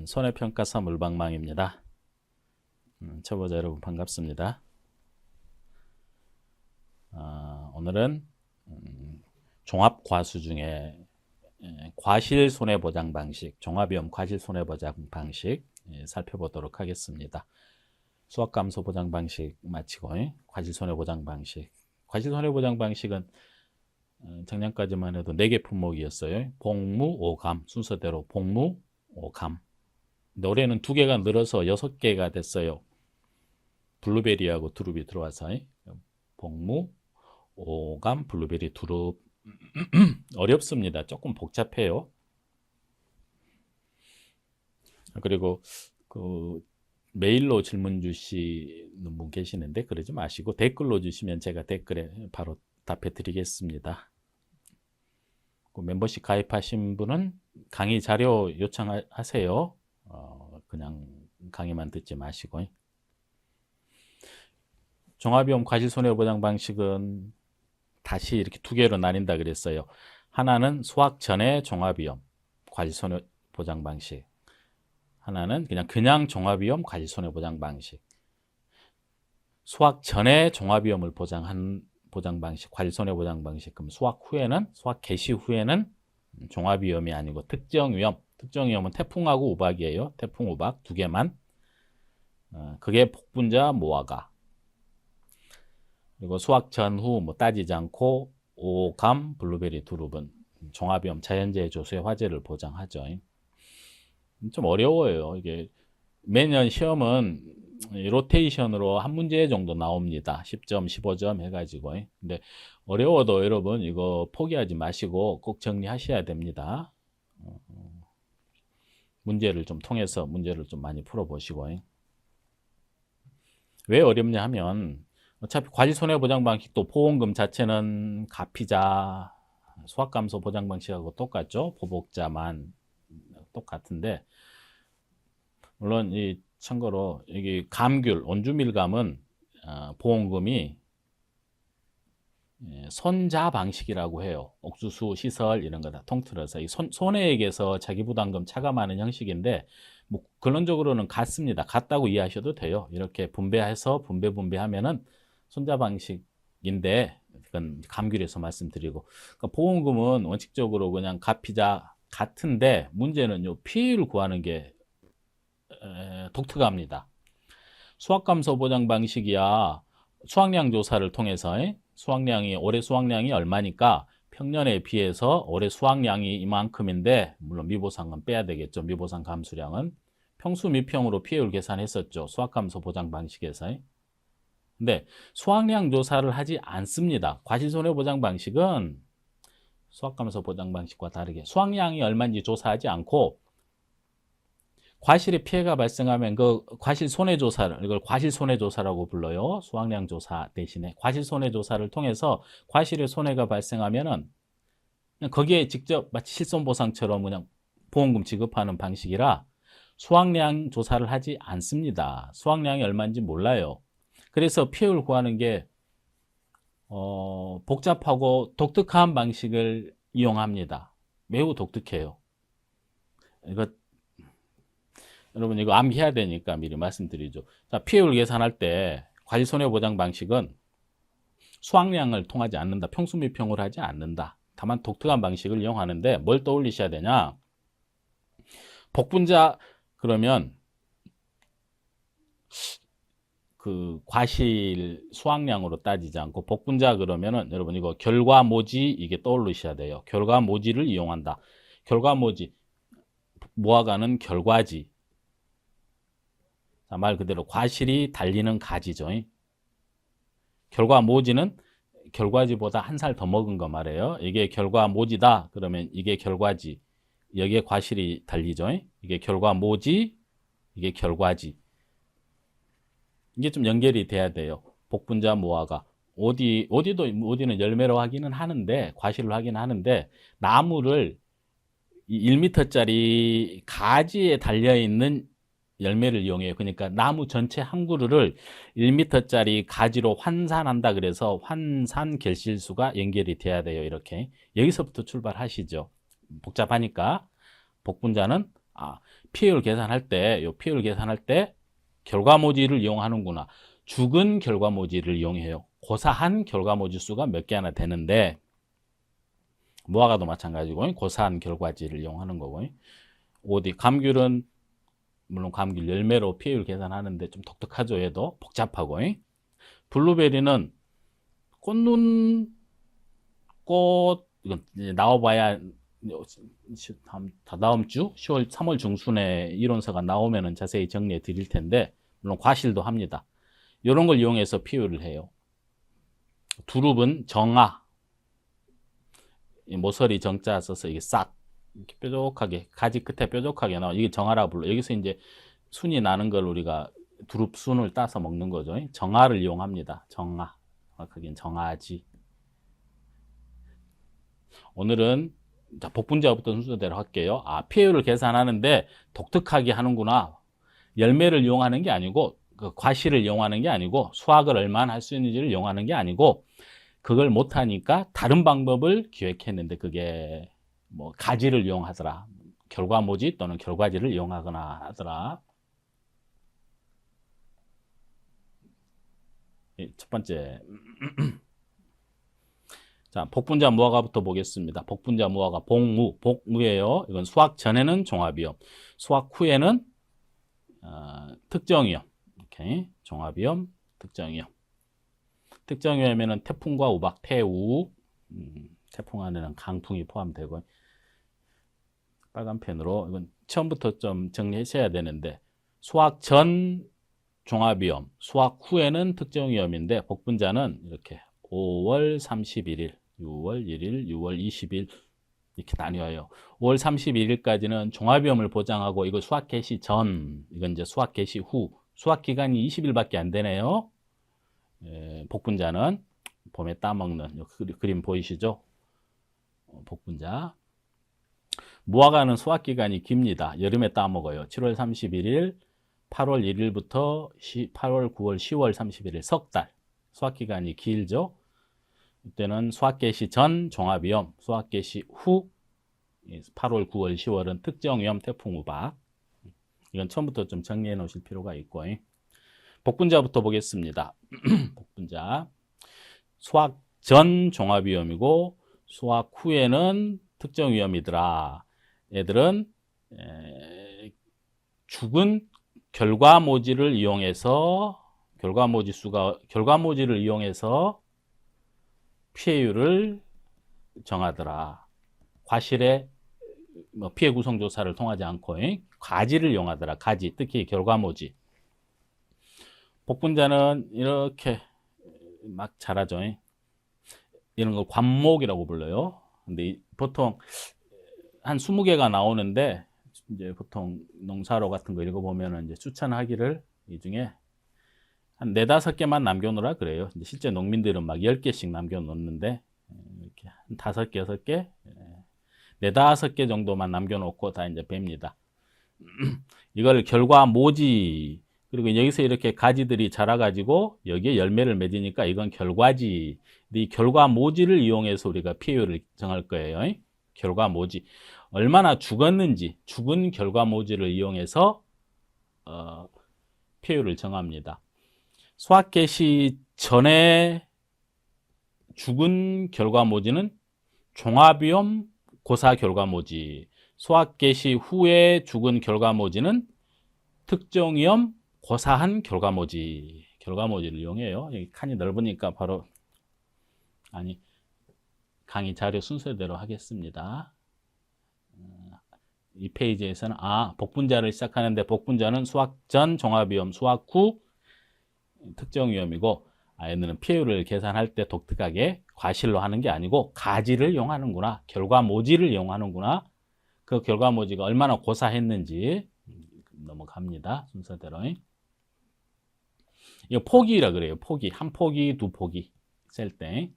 손해평가사 물방망입니다. 초보자 여러분 반갑습니다. 오늘은 종합과수 중에 과실손해보장 방식, 종합위험 과실손해보장 방식 살펴보도록 하겠습니다. 수학감소보장 방식 마치고 과실손해보장 방식. 과실손해보장 방식은 작년까지만 해도 4개 품목이었어요. 복무, 오감, 순서대로 복무, 오감. 근데 올해는 2개가 늘어서 6개가 됐어요. 블루베리하고 두릅이 들어와서 복무, 오감, 블루베리, 두릅. 어렵습니다. 조금 복잡해요. 그리고 메일로 질문 주시는 분 계시는데 그러지 마시고 댓글로 주시면 제가 댓글에 바로 답해 드리겠습니다. 멤버십 가입하신 분은 강의 자료 요청하세요. 그냥 강의만 듣지 마시고. 종합위험 과실손해보장 방식은 다시 이렇게 2개로 나뉜다 그랬어요. 하나는 수학 전에 종합위험 과실손해보장 방식, 하나는 그냥 종합위험 과실손해보장 방식. 수학 전에 종합위험을 보장한 보장 방식, 과실손해보장 방식. 그럼 수학 개시 후에는 종합위험이 아니고 특정위험. 특정위험은 태풍하고 우박이에요. 태풍, 우박 2개만. 그게 복분자, 모아가. 그리고 수학 전후 따지지 않고 오감, 블루베리, 두릅은 종합위험 자연재해 조수의 화재를 보장하죠. 좀 어려워요. 이게 매년 시험은 로테이션으로 한 문제 정도 나옵니다. 10점, 15점 해가지고. 근데 어려워도 여러분 이거 포기하지 마시고 꼭 정리하셔야 됩니다. 문제를 좀 통해서 문제를 좀 많이 풀어보시고. 왜 어렵냐 하면 어차피 과실손해보장 방식도 보험금 자체는 가피자, 수학감소 보장 방식하고 똑같죠. 보복자만 똑같은데, 물론 참고로 여기 감귤, 온주밀감은 보험금이 손자 방식이라고 해요. 옥수수, 시설 이런 거 다 통틀어서 손해액에서 자기부담금 차감하는 형식인데 근원적으로는 같습니다. 같다고 이해하셔도 돼요. 이렇게 분배해서 분배하면은 손자 방식인데 그건 감귤에서 말씀드리고, 그러니까 보험금은 원칙적으로 그냥 가피자 같은데 문제는 피해율 구하는 게 독특합니다. 수학감소 보장 방식이야 수확량 조사를 통해서 올해 수확량이 얼마니까 평년에 비해서 올해 수확량이 이만큼인데, 물론 미보상은 빼야 되겠죠. 미보상 감수량은 평수 미평으로 피해율 계산했었죠. 수학감소 보장 방식에서. 근데 수확량 조사를 하지 않습니다. 과실손해보장 방식은 수학감소 보장 방식과 다르게 수확량이 얼마인지 조사하지 않고 과실의 피해가 발생하면 그 과실손해조사를, 이걸 과실손해조사라고 불러요. 수확량 조사 대신에 과실손해조사를 통해서 과실의 손해가 발생하면은 그냥 거기에 직접 마치 실손보상처럼 그냥 보험금 지급하는 방식이라 수확량 조사를 하지 않습니다. 수확량이 얼마인지 몰라요. 그래서 피해율 구하는 게 복잡하고 독특한 방식을 이용합니다. 매우 독특해요. 여러분 이거 암기해야 되니까 미리 말씀드리죠. 자, 피해율 계산할 때 과실손해보장 방식은 수확량을 통하지 않는다. 평수미평을 하지 않는다. 다만 독특한 방식을 이용하는데 뭘 떠올리셔야 되냐. 복분자 그러면 그 과실 수확량으로 따지지 않고 복분자 그러면은 여러분 이거 결과모지 이게 떠올리셔야 돼요. 결과모지를 이용한다. 결과모지, 모아가는 결과지. 자, 말 그대로 과실이 달리는 가지죠. 결과모지는 결과지보다 한 살 더 먹은 거 말이에요. 이게 결과모지다 그러면 이게 결과지, 여기에 과실이 달리죠. 이게 결과모지, 이게 결과지. 이게 좀 연결이 돼야 돼요. 복분자 모아가 어디는 열매로 하기는 하는데, 과실로 하기는 하는데, 나무를 1m짜리 가지에 달려있는 열매를 이용해요. 그러니까 나무 전체 한 그루를 1m짜리 가지로 환산한다 그래서 환산 결실수가 연결이 돼야 돼요. 이렇게 여기서부터 출발하시죠. 복잡하니까 복분자는 피해율 계산할 때, 요 피해율 계산할 때 결과모지를 이용하는구나. 죽은 결과모지를 이용해요. 고사한 결과모지 수가 몇 개나 되는데, 무화과도 마찬가지고, 고사한 결과지를 이용하는 거고, 어디, 감귤은, 물론 감귤 열매로 피해율 계산하는데 좀 독특하죠. 얘도 복잡하고, 블루베리는 꽃눈, 이건 이제 나와봐야 다다음 주 10월 3월 중순에 이론서가 나오면은 자세히 정리해 드릴 텐데, 물론 과실도 합니다. 이런 걸 이용해서 피율을 해요. 두릅은 정아, 모서리 정자 써서 이게 싹 이렇게 뾰족하게, 가지 끝에 뾰족하게 나와. 이게 정아라 불러. 여기서 이제 순이 나는 걸 우리가 두릅 순을 따서 먹는 거죠. 정아를 이용합니다. 정아, 그게 정아지. 오늘은 복분자부터 순서대로 할게요. 피해율을 계산하는데 독특하게 하는구나. 열매를 이용하는 게 아니고, 그 과실을 이용하는 게 아니고, 수확을 얼마나 할 수 있는지를 이용하는 게 아니고, 그걸 못하니까 다른 방법을 기획했는데, 그게 뭐 가지를 이용하더라, 결과모지 또는 결과지를 이용하거나 하더라. 첫 번째. 자, 복분자 무화과부터 보겠습니다. 복분자 무화과 복무예요. 이건 수확 전에는 종합위험, 수확 후에는 특정위험. 이렇게 종합위험, 특정위험. 특정위험에는 태풍과 우박, 태우, 태풍 안에는 강풍이 포함되고, 빨간 펜으로 이건 처음부터 좀 정리하셔야 되는데, 수확 전 종합위험, 수확 후에는 특정위험인데, 복분자는 이렇게 5월 31일, 6월 1일, 6월 20일 이렇게 나뉘어요. 5월 31일까지는 종합위험을 보장하고, 이거 수확 개시 전, 이건 이제 수확 개시 후, 수확 기간이 20일밖에 안 되네요. 복분자는 봄에 따먹는 그림 보이시죠? 복분자. 무화과는 수확 기간이 깁니다. 여름에 따먹어요. 7월 31일, 8월 1일부터 8월, 9월, 10월 31일 석 달. 수확 기간이 길죠. 이때는 수확 개시 전 종합위험, 수확 개시 후 8월, 9월, 10월은 특정위험 태풍 우박. 이건 처음부터 좀 정리해 놓으실 필요가 있고, 복분자부터 보겠습니다. 복분자. 수확 전 종합위험이고 수확 후에는 특정위험이더라. 얘들은 죽은 결과모지를 이용해서 결과모지를 이용해서 피해율을 정하더라. 과실의 피해 구성 조사를 통하지 않고 가지를 이용하더라. 가지, 특히 결과모지. 복분자는 이렇게 막 자라죠. 이런 걸 관목이라고 불러요. 근데 보통 한 20개가 나오는데, 이제 보통 농사로 같은 거 읽어보면은 이제 추천하기를 이 중에 한 4-5개만 남겨놓으라 그래요. 이제 실제 농민들은 막 10개씩 남겨놓는데, 이렇게 한 5개, 6개, 4-5개 정도만 남겨놓고 다 이제 뺍니다. 이걸 결과모지, 그리고 여기서 이렇게 가지들이 자라가지고 여기에 열매를 맺으니까 이건 결과지. 이 결과모지를 이용해서 우리가 피해율을 정할 거예요. 결과모지. 얼마나 죽었는지, 죽은 결과모지를 이용해서 피해율을 정합니다. 수확 개시 전에 죽은 결과모지는 종합위험 고사 결과모지, 수확 개시 후에 죽은 결과모지는 특정위험 고사한 결과모지를 이용해요. 여기 칸이 넓으니까 바로 강의 자료 순서대로 하겠습니다. 이 페이지에서는 복분자를 시작하는데, 복분자는 수확 전 종합위험, 수확 후 특정위험이고, 얘는 피해율을 계산할 때 독특하게 과실로 하는 게 아니고 가지를 이용하는구나, 결과모지를 이용하는구나. 그 결과모지가 얼마나 고사했는지 넘어갑니다. 순서대로. 이거 포기라 그래요. 포기. 한 포기, 두 포기 셀 때.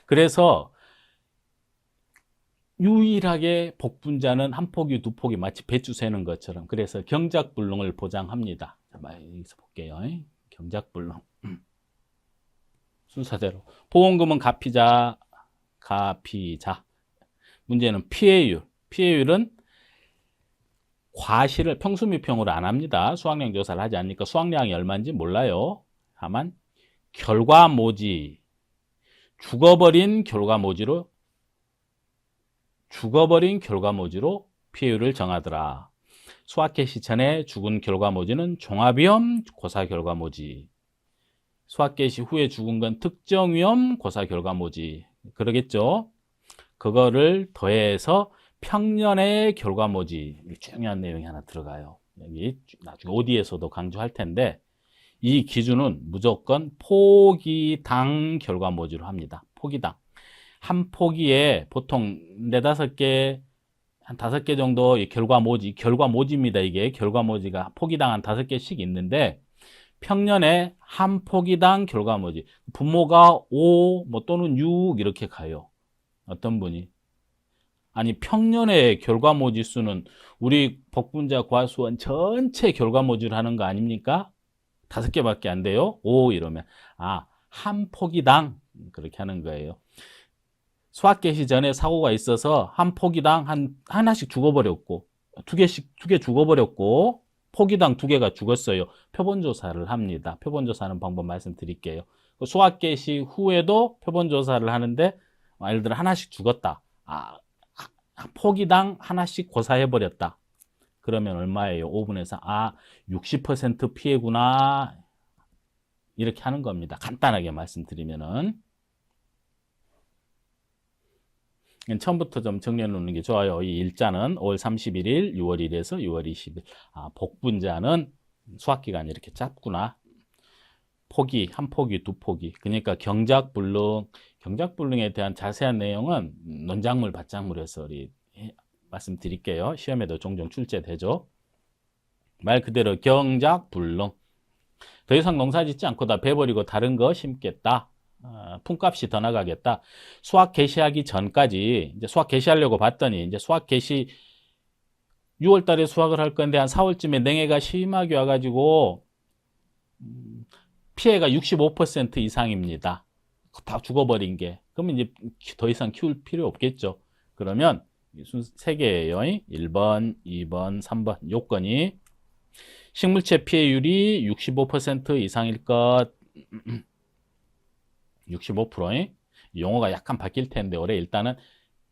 그래서 유일하게 복분자는 한 포기, 두 포기 마치 배추 세는 것처럼, 그래서 경작불능을 보장합니다. 여기서 볼게요. 경작불능. 순서대로. 보험금은 가피자. 문제는 피해율. 피해율은 과실을 평수미평으로 안 합니다. 수확량 조사를 하지 않으니까 수확량이 얼마인지 몰라요. 다만 결과모지, 죽어버린 결과모지로 피해율을 정하더라. 수확 개시 전에 죽은 결과모지는 종합위험 고사 결과모지, 수확 개시 후에 죽은 건 특정위험 고사 결과모지. 그러겠죠? 그거를 더해서 평년의 결과모지, 중요한 내용이 하나 들어가요. 여기 나중에 OD에서도 강조할 텐데 이 기준은 무조건 포기당 결과모지로 합니다. 포기당. 한 포기에 보통 4-5개, 한 5개 정도 결과모지입니다. 이게 결과모지가 포기당 한 5개씩 있는데 평년에 한 포기당 결과모지. 분모가 5 또는 6 이렇게 가요. 어떤 분이? 아니 평년의 결과모지 수는 우리 복분자 과수원 전체 결과모지를 하는 거 아닙니까? 5개밖에 안 돼요. 5 이러면 한 포기당 그렇게 하는 거예요. 수확 개시 전에 사고가 있어서 한 포기당 하나씩 죽어버렸고 2개 죽어버렸고 포기당 2개가 죽었어요. 표본조사를 합니다. 표본조사하는 방법 말씀드릴게요. 수확 개시 후에도 표본조사를 하는데 예를 들어 하나씩 죽었다. 포기당 하나씩 고사해버렸다. 그러면 얼마예요? 5분에서 60% 피해구나. 이렇게 하는 겁니다. 간단하게 말씀드리면은. 처음부터 좀 정리해 놓는 게 좋아요. 이 일자는 5월 31일, 6월 1일에서 6월 20일. 복분자는 수확기간이 이렇게 짧구나. 포기, 한 포기, 2포기. 그러니까 경작불능에 대한 자세한 내용은 논작물, 밭작물에서 말씀드릴게요. 시험에도 종종 출제되죠. 말 그대로 경작불능. 더 이상 농사 짓지 않고 다 베버리고 다른 거 심겠다. 품값이 더 나가겠다. 수확 개시하기 전까지 이제 수확 개시하려고 봤더니 이제 수확 개시 6월 달에 수확을 할 건데 한 4월쯤에 냉해가 심하게 와가지고 피해가 65% 이상입니다. 다 죽어버린 게. 그러면 이제 더 이상 키울 필요 없겠죠. 그러면 순서 3개예요. 1번, 2번, 3번 요건이 식물체 피해율이 65% 이상일 것. 65%. 용어가 약간 바뀔 텐데 올해 일단은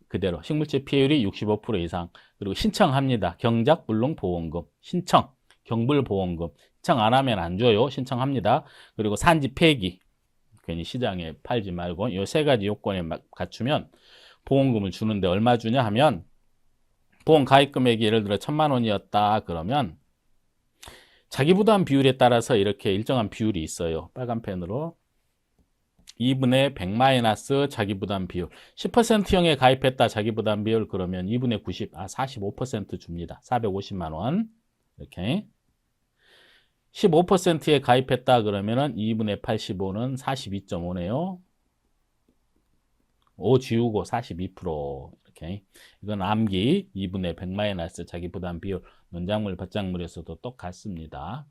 그대로 식물체 피해율이 65% 이상. 그리고 신청합니다. 경작불능보험금 신청, 경불보험금 신청 안 하면 안 줘요. 신청합니다. 그리고 산지 폐기, 괜히 시장에 팔지 말고 이 3가지 요건에 갖추면 보험금을 주는데 얼마 주냐 하면 보험 가입 금액이 예를 들어 1,000만 원이었다 그러면 자기부담 비율에 따라서 이렇게 일정한 비율이 있어요. 빨간 펜으로 2분의 100 마이너스 자기부담 비율 10%형에 가입했다 자기부담 비율 그러면 2분의 90 45% 줍니다. 450만 원 이렇게 15%에 가입했다 그러면은 2분의 85는 42.5네요. 5 지우고 42% 이렇게. 이건 암기 2분의 100 마이너스 자기부담 비율 논작물 밭작물에서도 똑같습니다.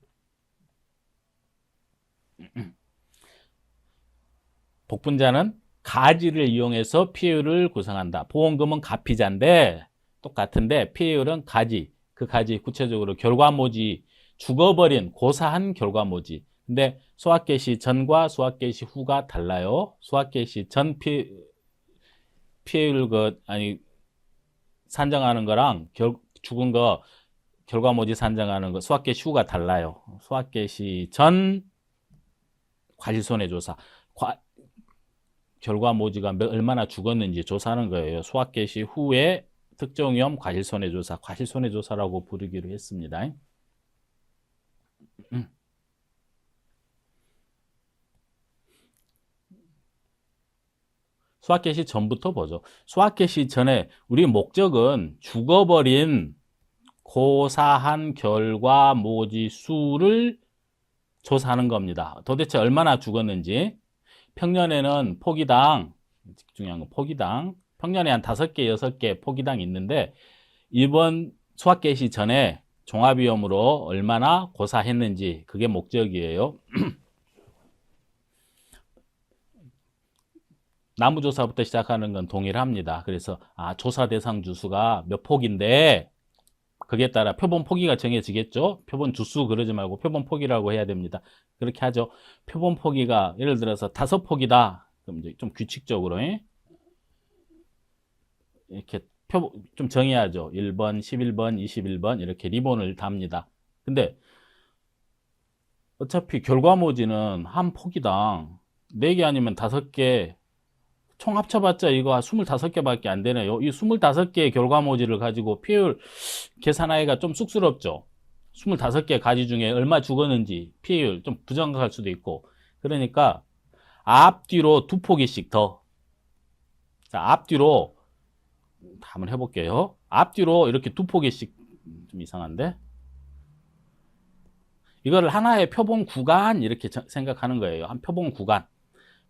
복분자는 가지를 이용해서 피해율을 구성한다. 보험금은 가피자인데 똑같은데 피해율은 가지. 그 가지 구체적으로 결과모지 죽어버린 고사한 결과모지. 근데 수확 개시 전과 수확 개시 후가 달라요. 수확 개시 전 피해율 산정하는 거랑 죽은 거 결과모지 산정하는 거 수확 개시 후가 달라요. 수확 개시 전 과실손해조사 결과모지가 얼마나 죽었는지 조사하는 거예요. 수확 개시 후에 특정위험 과실손해조사, 과실손해조사라고 부르기로 했습니다. 수확 개시 전부터 보죠. 수확 개시 전에 우리 목적은 죽어버린 고사한 결과모지 수를 조사하는 겁니다. 도대체 얼마나 죽었는지. 평년에는 포기당, 중요한 건 포기당, 평년에 한 5개, 6개 포기당 있는데 이번 수확 개시 전에 종합위험으로 얼마나 고사했는지 그게 목적이에요. 나무조사부터 시작하는 건 동일합니다. 그래서 조사 대상 주수가 몇 폭인데 거기에 따라 표본 포기가 정해지겠죠. 표본 주수 그러지 말고 표본 포기라고 해야 됩니다. 그렇게 하죠. 표본 포기가 예를 들어서 5폭이다. 그럼 이제 좀 규칙적으로 이렇게 좀 정해야죠. 1번, 11번, 21번 이렇게 리본을 답니다. 근데 어차피 결과모지는 한 포기당 4개 아니면 5개 총 합쳐봤자 이거 25개밖에 안 되네요. 이 25개의 결과모지를 가지고 피해율 계산하기가 좀 쑥스럽죠. 25개 가지 중에 얼마 죽었는지 피해율 좀 부정확할 수도 있고. 그러니까 앞뒤로 2포기씩 더. 자, 앞뒤로 한번 해볼게요. 앞뒤로 이렇게 2포기씩 좀 이상한데? 이거를 하나의 표본 구간 이렇게 생각하는 거예요. 한 표본 구간.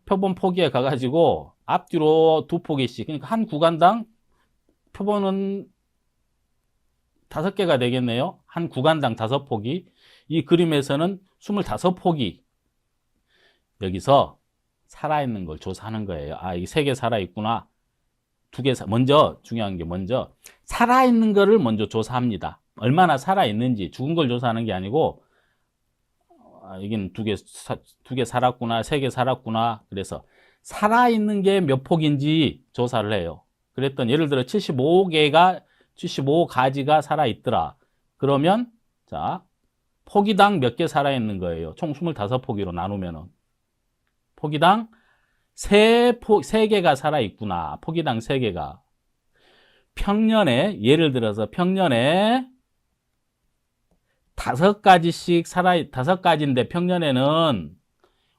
표본 포기에 가가지고 앞뒤로 2포기씩. 그러니까 한 구간당 표본은 5개가 되겠네요. 한 구간당 5포기. 이 그림에서는 25포기. 여기서 살아있는 걸 조사하는 거예요. 아, 이 3개 살아있구나. 2개, 먼저 중요한 게 먼저 살아있는 거를 먼저 조사합니다. 얼마나 살아있는지 죽은 걸 조사하는 게 아니고 여기는 2개 살았구나, 3개 살았구나. 그래서 살아있는 게 몇 폭인지 조사를 해요. 그랬더니 예를 들어 75가지가 살아있더라. 그러면 자 포기당 몇 개 살아있는 거예요. 총 25포기로 나누면은 포기당 3개가 살아있구나. 포기당 3개가. 평년에 예를 들어서 평년에 5가지씩 5가지인데 평년에는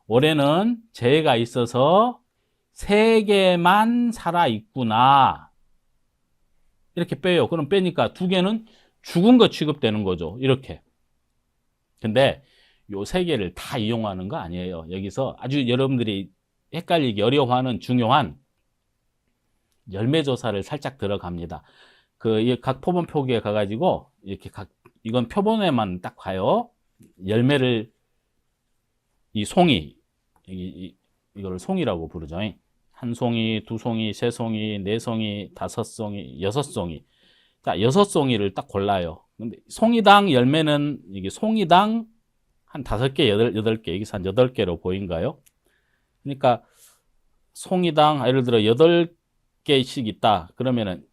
올해는 재해가 있어서 3개만 살아있구나. 이렇게 빼요. 그럼 빼니까 2개는 죽은 거 취급되는 거죠. 이렇게. 근데 요 3개를 다 이용하는 거 아니에요. 여기서 아주 여러분들이 헷갈리기 어려워하는 중요한 열매조사를 살짝 들어갑니다. 각 표본 표기에 가가지고 이렇게 이건 표본에만 딱 가요. 열매를 이 송이 이거를 송이라고 부르죠. 한 송이, 2송이, 3송이, 4송이, 5송이, 6송이. 자, 6송이를 딱 골라요. 근데 송이당 열매는 이게 송이당 한 5개, 8개, 여기서 한 8개로 보인가요? 그러니까 송이당 예를 들어 8개씩 있다. 그러면은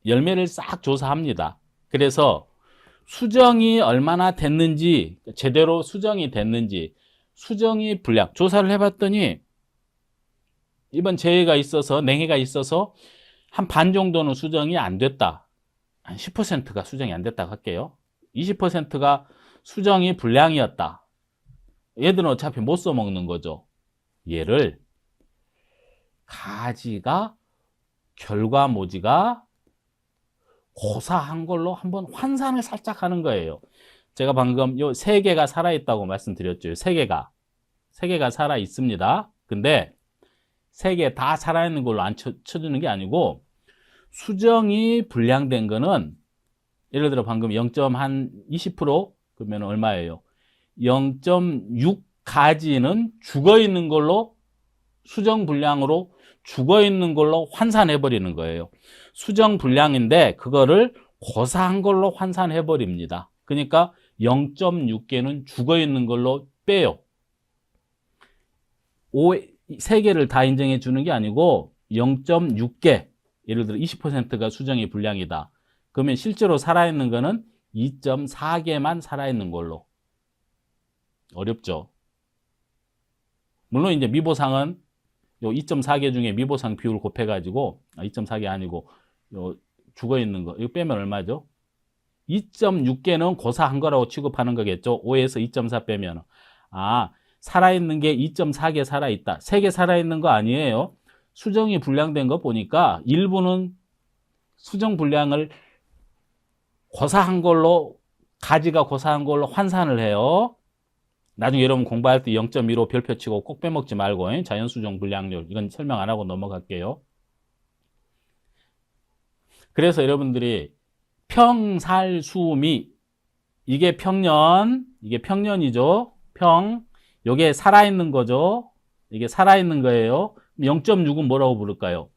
열매를 싹 조사합니다. 그래서 수정이 얼마나 됐는지, 제대로 수정이 됐는지, 수정이 불량, 조사를 해봤더니 이번 재해가 있어서, 냉해가 있어서 한 반 정도는 수정이 안 됐다. 한 10%가 수정이 안 됐다고 할게요. 20%가 수정이 불량이었다. 얘들은 어차피 못 써먹는 거죠. 얘를 가지가 결과모지가 고사한 걸로 한번 환산을 살짝 하는 거예요. 제가 방금 요 3개가 살아있다고 말씀드렸죠. 3개가 살아있습니다. 근데 3개 다 살아있는 걸로 안 쳐주는 게 아니고 수정이 불량된 거는 예를 들어 방금 0.20% 그러면 얼마예요? 0.6가지는 죽어있는 걸로 수정 불량으로 죽어있는 걸로 환산해 버리는 거예요. 수정 불량인데 그거를 고사한 걸로 환산해 버립니다. 그러니까 0.6개는 죽어있는 걸로 빼요. 3개를 다 인정해 주는 게 아니고 0.6개, 예를 들어 20%가 수정이 불량이다. 그러면 실제로 살아있는 거는 2.4개만 살아있는 걸로. 어렵죠? 물론 이제 미보상은 요 2.4개 중에 미보상 비율 곱해가지고 2.4개 아니고 요 죽어있는 거 이거 빼면 얼마죠? 2.6개는 고사한 거라고 취급하는 거겠죠. 5에서 2.4 빼면 살아있는 게 2.4개 살아있다. 3개 살아있는 거 아니에요. 수정이 불량된 거 보니까 일부는 수정 불량을 고사한 걸로 가지가 고사한 걸로 환산을 해요. 나중에 여러분 공부할 때 0.15 별표 치고 꼭 빼먹지 말고 자연수정 불량률 이건 설명 안 하고 넘어갈게요. 그래서 여러분들이 평살수미 이게 평년이죠. 요게 살아있는 거죠. 이게 살아있는 거예요. 0.6은 뭐라고 부를까요?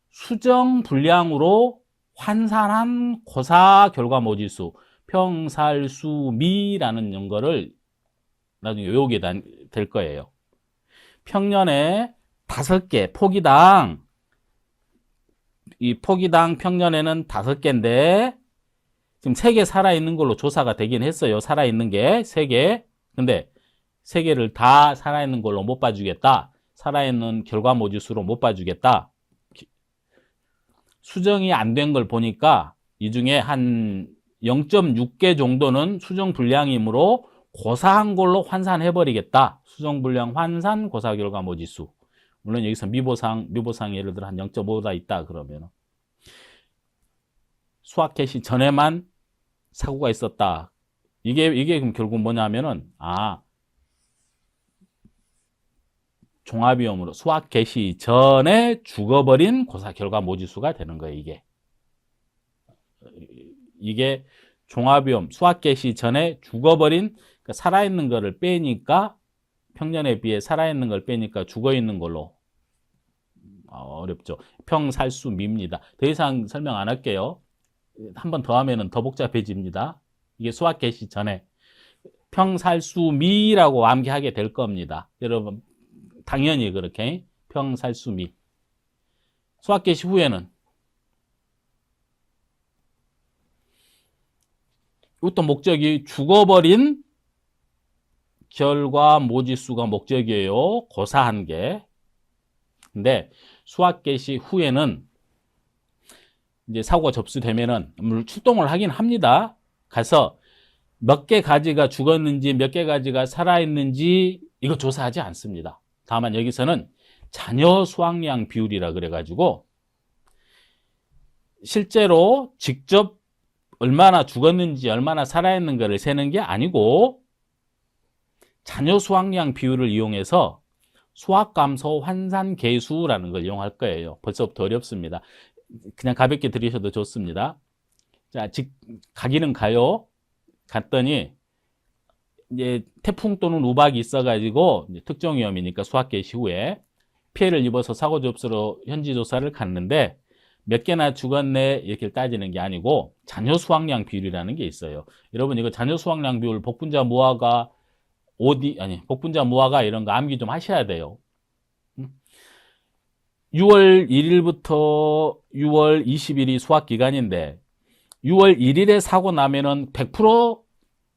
수정 불량으로 환산한 고사 결과 모지수 평살수미라는 거를 나중에 외우게 될 거예요. 평년에 5개, 포기당 평년에는 5개인데 지금 3개 살아있는 걸로 조사가 되긴 했어요. 살아있는 게 3개. 근데 3개를 다 살아있는 걸로 못 봐주겠다. 살아있는 결과 모지수로 못 봐주겠다. 수정이 안 된 걸 보니까 이 중에 한 0.6개 정도는 수정 불량이므로 고사한 걸로 환산해버리겠다. 수정 불량 환산 고사 결과 모지수. 물론 여기서 미보상 예를 들어 한 0.5가 있다 그러면 수학 개시 전에만 사고가 있었다. 이게 그럼 결국 뭐냐면은 종합위험으로 수학 개시 전에 죽어버린 고사 결과 모지수가 되는 거예요. 이게 종합위험 수학 개시 전에 죽어버린 그러니까 살아있는 거를 빼니까 평년에 비해 살아있는 걸 빼니까 죽어있는 걸로 어렵죠. 평살수미입니다. 더 이상 설명 안 할게요. 한 번 더 하면은 더 복잡해집니다. 이게 수학 개시 전에 평살수미라고 암기하게 될 겁니다. 여러분 당연히 그렇게 평살수미. 수학 개시 후에는 이것도 목적이 죽어버린 결과 모지수가 목적이에요. 고사한 게. 근데 수학 개시 후에는 이제 사고가 접수되면은 물론 출동을 하긴 합니다. 가서 몇 개 가지가 죽었는지 몇 개 가지가 살아있는지 이거 조사하지 않습니다. 다만 여기서는 잔여 수확량 비율이라 그래가지고 실제로 직접 얼마나 죽었는지 얼마나 살아있는가를 세는 게 아니고 잔여 수확량 비율을 이용해서 수학감소 환산 계수라는 걸 이용할 거예요. 벌써부터 어렵습니다. 그냥 가볍게 들으셔도 좋습니다. 자, 가기는 가요. 갔더니 이제 태풍 또는 우박이 있어가지고 특정 위험이니까 수학 개시 후에 피해를 입어서 사고 접수로 현지 조사를 갔는데 몇 개나 죽었네 이렇게 따지는 게 아니고 잔여 수확량 비율이라는 게 있어요. 여러분 이거 잔여 수확량 비율 복분자 무화과 복분자 무화과 이런 거 암기 좀 하셔야 돼요. 6월 1일부터 6월 20일이 수학 기간인데 6월 1일에 사고 나면은 100%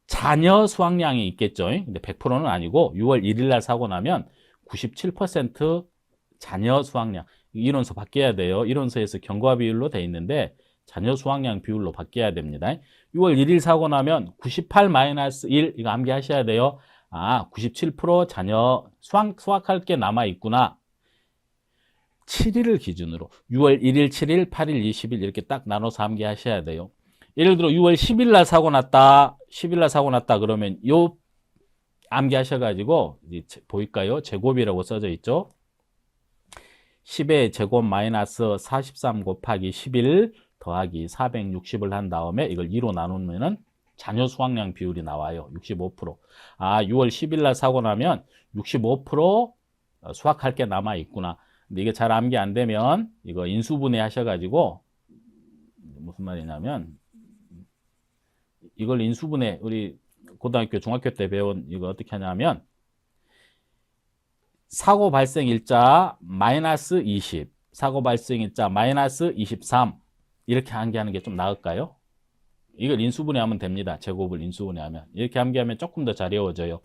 잔여 수확량이 있겠죠. 근데 100%는 아니고 6월 1일 날 사고 나면 97% 잔여 수확량. 이론서 바뀌어야 돼요. 이론서에서 경과 비율로 돼 있는데 잔여 수확량 비율로 바뀌어야 됩니다. 6월 1일 사고 나면 98-1 이거 암기하셔야 돼요. 97% 잔여 수확할 게 남아 있구나. 7일을 기준으로 6월 1일, 7일, 8일, 20일 이렇게 딱 나눠서 암기하셔야 돼요. 예를 들어 6월 10일 날 사고 났다. 10일 날 사고 났다 그러면 요 암기하셔가지고 보일까요? 제곱이라고 써져 있죠. 10의 제곱 마이너스 43 곱하기 11 더하기 460을 한 다음에 이걸 2로 나누면은 잔여 수확량 비율이 나와요. 65%. 6월 10일 날 사고 나면 65% 수확할 게 남아 있구나. 근데 이게 잘 암기 안 되면 이거 인수분해 하셔가지고 무슨 말이냐면 이걸 인수분해 우리 고등학교 중학교 때 배운 이거 어떻게 하냐면 사고 발생 일자 마이너스 20 사고 발생 일자 마이너스 23 이렇게 암기하는 게 좀 나을까요? 이걸 인수분해 하면 됩니다. 제곱을 인수분해 하면 이렇게 암기하면 조금 더 잘 외워져요.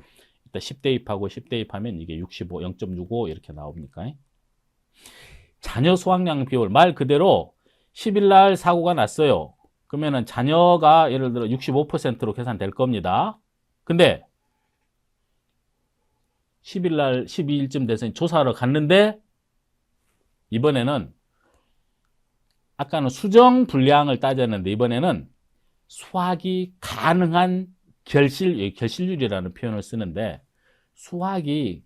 일단 10 대입하고 10 대입하면 이게 65 0.65 이렇게 나옵니까? 잔여 수확량 비율 말 그대로 10일 날 사고가 났어요. 그러면은 잔여가 예를 들어 65%로 계산될 겁니다. 근데 10일 날 12일쯤 돼서 조사하러 갔는데 이번에는 아까는 수정 분량을 따졌는데 이번에는 수확이 가능한 결실률이라는 표현을 쓰는데 수확이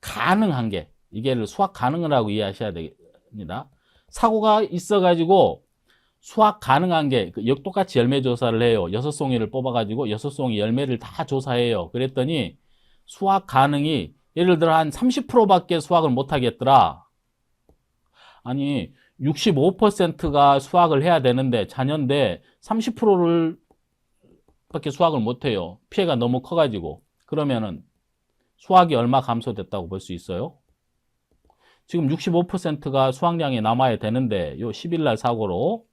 가능한 게 이게 수확 가능하라고 이해하셔야 됩니다. 사고가 있어가지고 수확 가능한 게 똑같이 열매 조사를 해요. 6송이를 뽑아가지고 6송이 열매를 다 조사해요. 그랬더니 수확 가능이 예를 들어 한 30%밖에 수확을 못 하겠더라. 아니 65%가 수학을 해야 되는데 자녀인데 30%를 밖에 수학을 못해요. 피해가 너무 커가지고. 그러면은 수학이 얼마 감소됐다고 볼 수 있어요? 지금 65%가 수학량이 남아야 되는데 요 10일 날 사고로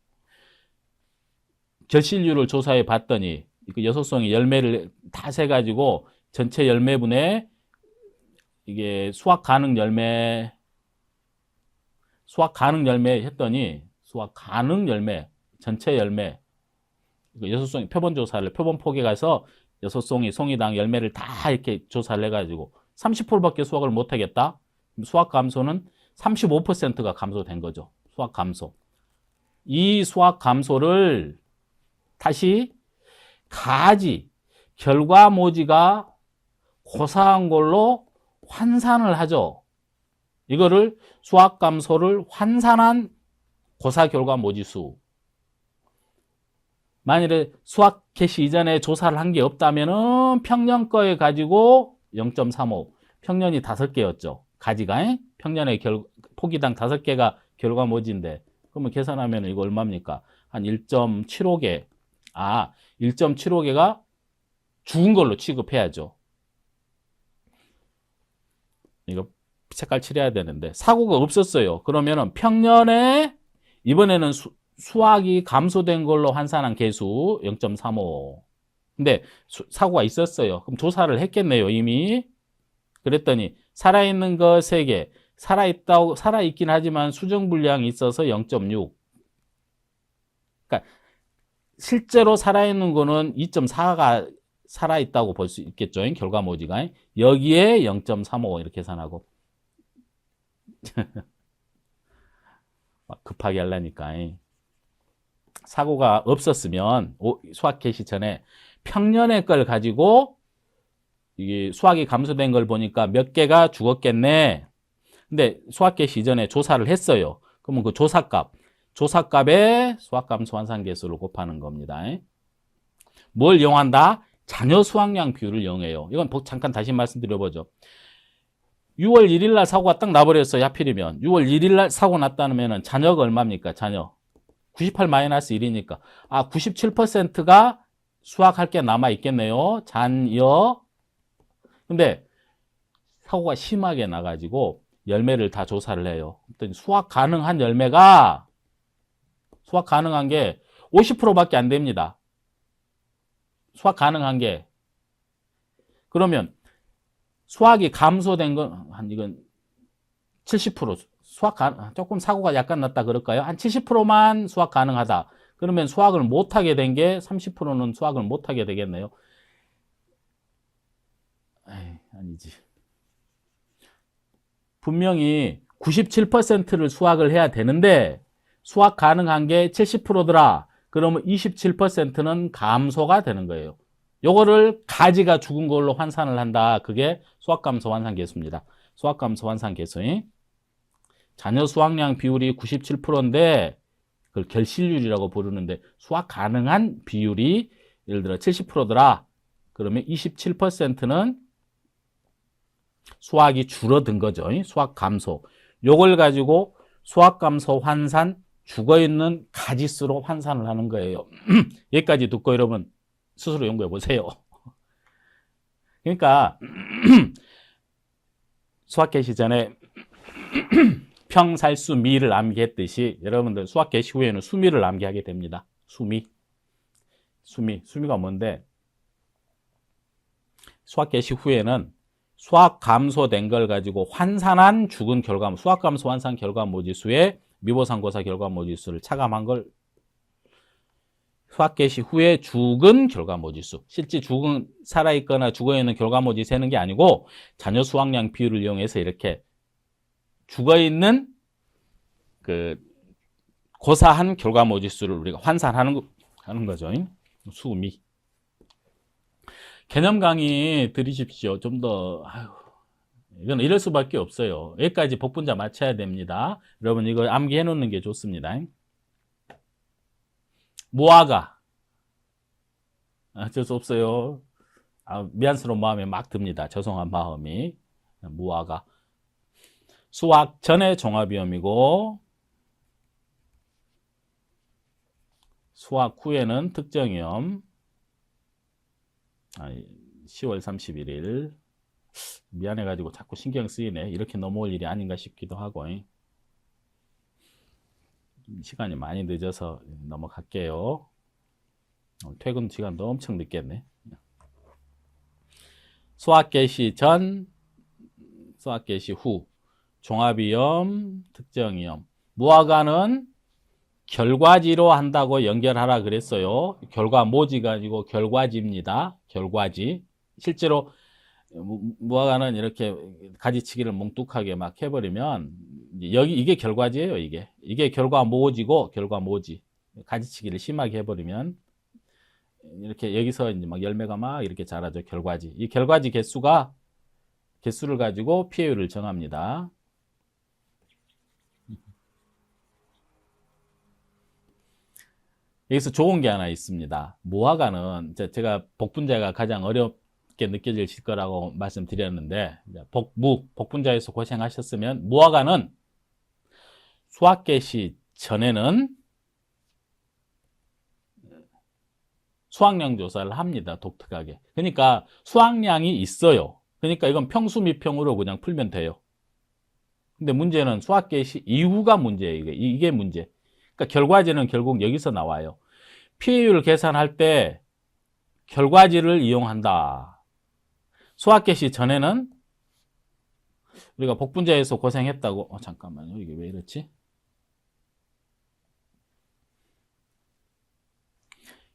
결실률을 조사해 봤더니 그 여소송이 열매를 다 세가지고 전체 열매분의 이게 수학 가능 열매 했더니 수학 가능 열매 전체 열매 여소송이 표본 조사를 표본 포개 가서 여소송이 송이당 열매를 다 이렇게 조사를 해가지고 30%밖에 수학을 못하겠다. 수학 감소는 35%가 감소된 거죠. 수학 감소. 이 수학 감소를 다시 가지 결과모지가 고사한 걸로 환산을 하죠. 이거를 수학 감소를 환산한 고사 결과 모지수. 만일에 수학 개시 이전에 조사를 한 게 없다면은 평년 거에 가지고 0.35. 평년이 5개였죠. 가지가 평년의 포기당 5개가 결과 모지인데 그러면 계산하면 이거 얼마입니까? 한 1.75개. 1.75개가 죽은 걸로 취급해야죠. 이거 색깔 칠해야 되는데 사고가 없었어요. 그러면은 평년에 이번에는 수학이 감소된 걸로 환산한 개수 0.35. 근데 사고가 있었어요. 그럼 조사를 했겠네요, 이미. 그랬더니 살아있는 거 3개. 살아있긴 하지만 수정 불량이 있어서 0.6. 그러니까 실제로 살아있는 거는 2.4가 살아있다고 볼 수 있겠죠. 결과 모지가. 여기에 0.35 이렇게 계산하고. 막 급하게 하려니까. 사고가 없었으면 수학 개시 전에 평년의 걸 가지고 이게 수학이 감소된 걸 보니까 몇 개가 죽었겠네. 근데 수학 개시 이전에 조사를 했어요. 그러면 그 조사값에 수학 감소 환산 계수를 곱하는 겁니다. 뭘 이용한다? 자녀 수학량 비율을 이용해요. 이건 잠깐 다시 말씀드려보죠. 6월 1일 날 사고가 딱 나버렸어요. 하필이면 6월 1일 날 사고 났다면 자녀가 얼마입니까? 자녀 98-1이니까 97%가 수학할 게 남아 있겠네요. 자녀. 근데 사고가 심하게 나가지고 열매를 다 조사를 해요. 그랬더니 수학 가능한 게 50%밖에 안 됩니다. 수학 가능한 게. 그러면 수학이 감소된 건 이건 70%. 조금 사고가 약간 났다 그럴까요? 한 70%만 수학 가능하다. 그러면 수학을 못하게 된 게 30%는 수학을 못하게 되겠네요. 아니지. 분명히 97%를 수학을 해야 되는데 수학 가능한 게 70%더라. 그러면 27%는 감소가 되는 거예요. 요거를 가지가 죽은 걸로 환산을 한다. 그게 수학감소 환산 계수입니다. 수학감소 환산 계수. 자녀 수학량 비율이 97%인데 그걸 결실률이라고 부르는데 수학 가능한 비율이 예를 들어 70%더라. 그러면 27%는 수학이 줄어든 거죠. 수학 감소. 요걸 가지고 수학 감소 환산 죽어있는 가지수로 환산을 하는 거예요. 여기까지 듣고 여러분 스스로 연구해 보세요. 그러니까 수학 개시 전에 평살수 미를 암기했듯이 여러분들 수학 개시 후에는 수미를 암기하게 됩니다. 수미가 뭔데? 수학 개시 후에는 수학 감소된 걸 가지고 환산한 죽은 결과, 수학 감소 환산 결과 모지수에 미보상고사 결과 모지수를 차감한 걸 수학 개시 후에 죽은 결과 모지수. 실제 살아있거나 죽어있는 결과 모지 세는 게 아니고 자녀 수학량 비율을 이용해서 이렇게 죽어있는 고사한 결과 모지수를 우리가 환산하는 거죠. 수미. 개념 강의 들으십시오. 좀 더, 이건 이럴 수밖에 없어요. 여기까지 복분자 맞춰야 됩니다. 여러분 이거 암기해 놓는 게 좋습니다. 무화과. 어쩔 수 없어요. 미안스러운 마음이 막 듭니다. 죄송한 마음이. 무화과. 수학 전의 종합위험이고 수학 후에는 특정위험 10월 31일 미안해가지고 자꾸 신경 쓰이네. 이렇게 넘어올 일이 아닌가 싶기도 하고 시간이 많이 늦어서 넘어갈게요. 퇴근 시간도 엄청 늦겠네. 수학 개시 전, 수학 개시 후 종합위험, 특정위험. 무화과는 결과지로 한다고 연결하라 그랬어요. 결과모지가 아니고 결과지입니다. 결과지. 실제로 무화과는 이렇게 가지치기를 뭉툭하게 막 해버리면 여기 이게 결과지예요. 이게 결과모지고 결과모지. 가지치기를 심하게 해버리면 이렇게 여기서 이제 막 열매가 막 이렇게 자라죠. 결과지. 이 결과지 개수를 가지고 피해율을 정합니다. 여기서 좋은 게 하나 있습니다. 무화과는 제가 복분자가 가장 어렵게 느껴질 거라고 말씀드렸는데 복분자에서 고생하셨으면 무화과는 수학 개시 전에는 수확량 조사를 합니다. 독특하게. 그러니까 수확량이 있어요. 그러니까 이건 평수 미평으로 그냥 풀면 돼요. 근데 문제는 수학 개시 이후가 문제예요. 이게 문제. 그러니까 결과지는 결국 여기서 나와요. 피해율 계산할 때 결과지를 이용한다. 수학 개시 전에는 우리가 복분자에서 고생했다고 잠깐만요. 이게 왜 이렇지?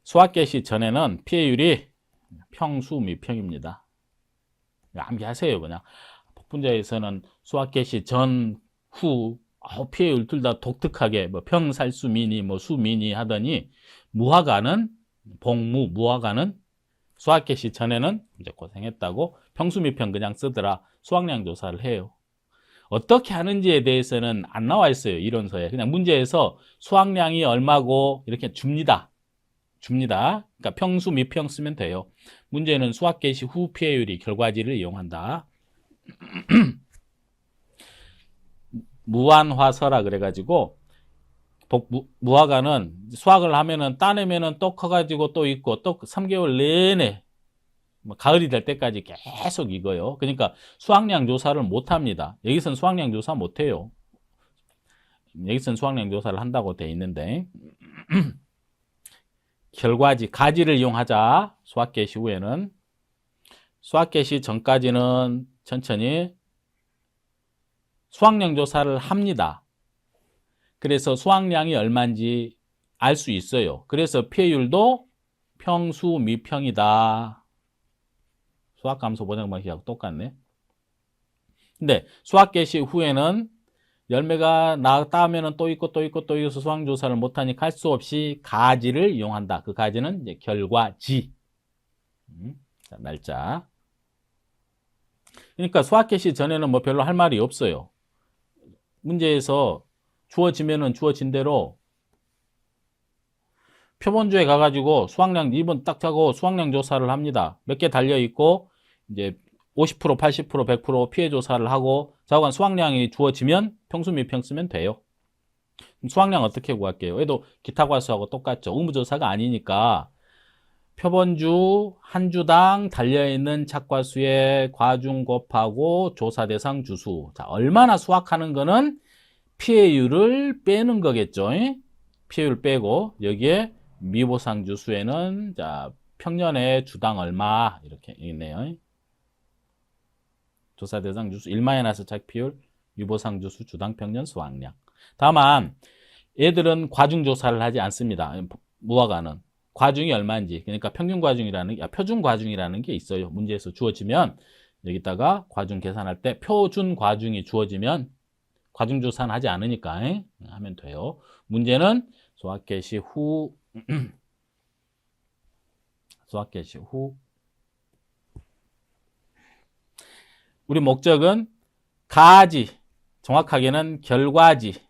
수학 개시 전에는 피해율이 평수 미평입니다. 암기하세요. 그냥 복분자에서는 수학 개시 전, 후 피해율 둘 다 독특하게 뭐 평살수 미니 뭐 수 미니 하더니 무화과는 무화과는 수학 개시 전에는 이제 고생했다고 평수 미평 그냥 쓰더라. 수확량 조사를 해요. 어떻게 하는지에 대해서는 안 나와 있어요. 이론서에. 그냥 문제에서 수확량이 얼마고 이렇게 줍니다. 그러니까 평수 미평 쓰면 돼요. 문제는 수학 개시 후 피해율이 결과지를 이용한다. 무한화서라 그래가지고 무화과는 수확을 하면은 따내면은 또 커가지고 또 있고 또 3개월 내내 가을이 될 때까지 계속 익어요. 그러니까 수확량 조사를 못 합니다. 여기서는 수확량 조사 못 해요. 여기서는 수확량 조사를 한다고 돼 있는데 결과지, 가지를 이용하자. 수학 개시 후에는. 수학 개시 전까지는 천천히 수확량 조사를 합니다. 그래서 수확량이 얼마인지 알 수 있어요. 그래서 피해율도 평수 미평이다. 수학감소 보정 방식하고 똑같네. 근데 수학 개시 후에는 열매가 따면은 또 있고 또 있고 또 있어서 수확 조사를 못하니 할 수 없이 가지를 이용한다. 그 가지는 이제 결과지. 자, 날짜. 그러니까 수학 개시 전에는 뭐 별로 할 말이 없어요. 문제에서 주어지면은 주어진 대로 표본주에 가가지고 수확량 2번 딱 하고 수확량 조사를 합니다. 몇 개 달려 있고 이제 50%, 80%, 100% 피해 조사를 하고 자관 수확량이 주어지면 평수 미평 쓰면 돼요. 수확량 어떻게 구할게요? 얘도 기타 과수하고 똑같죠. 의무조사가 아니니까 표본주 한 주당 달려있는 착과수의 과중 곱하고 조사 대상 주수. 자, 얼마나 수확하는 거는 피해율을 빼는 거겠죠. 피해율 빼고 여기에 미보상 주수에는 자, 평년에 주당 얼마 이렇게 있네요. 조사 대상 주수 1마이너스 착피율 유보상 주수 주당 평년 수확량. 다만 얘들은 과중 조사를 하지 않습니다. 무화과는 과중이 얼마인지, 그러니까 평균 과중이라는 표준 과중이라는 게 있어요. 문제에서 주어지면 여기다가 과중 계산할 때 표준 과중이 주어지면 과중 조사는 하지 않으니까 하면 돼요. 문제는 수학 개시 후 수학 개시 후 우리 목적은 가지, 정확하게는 결과지,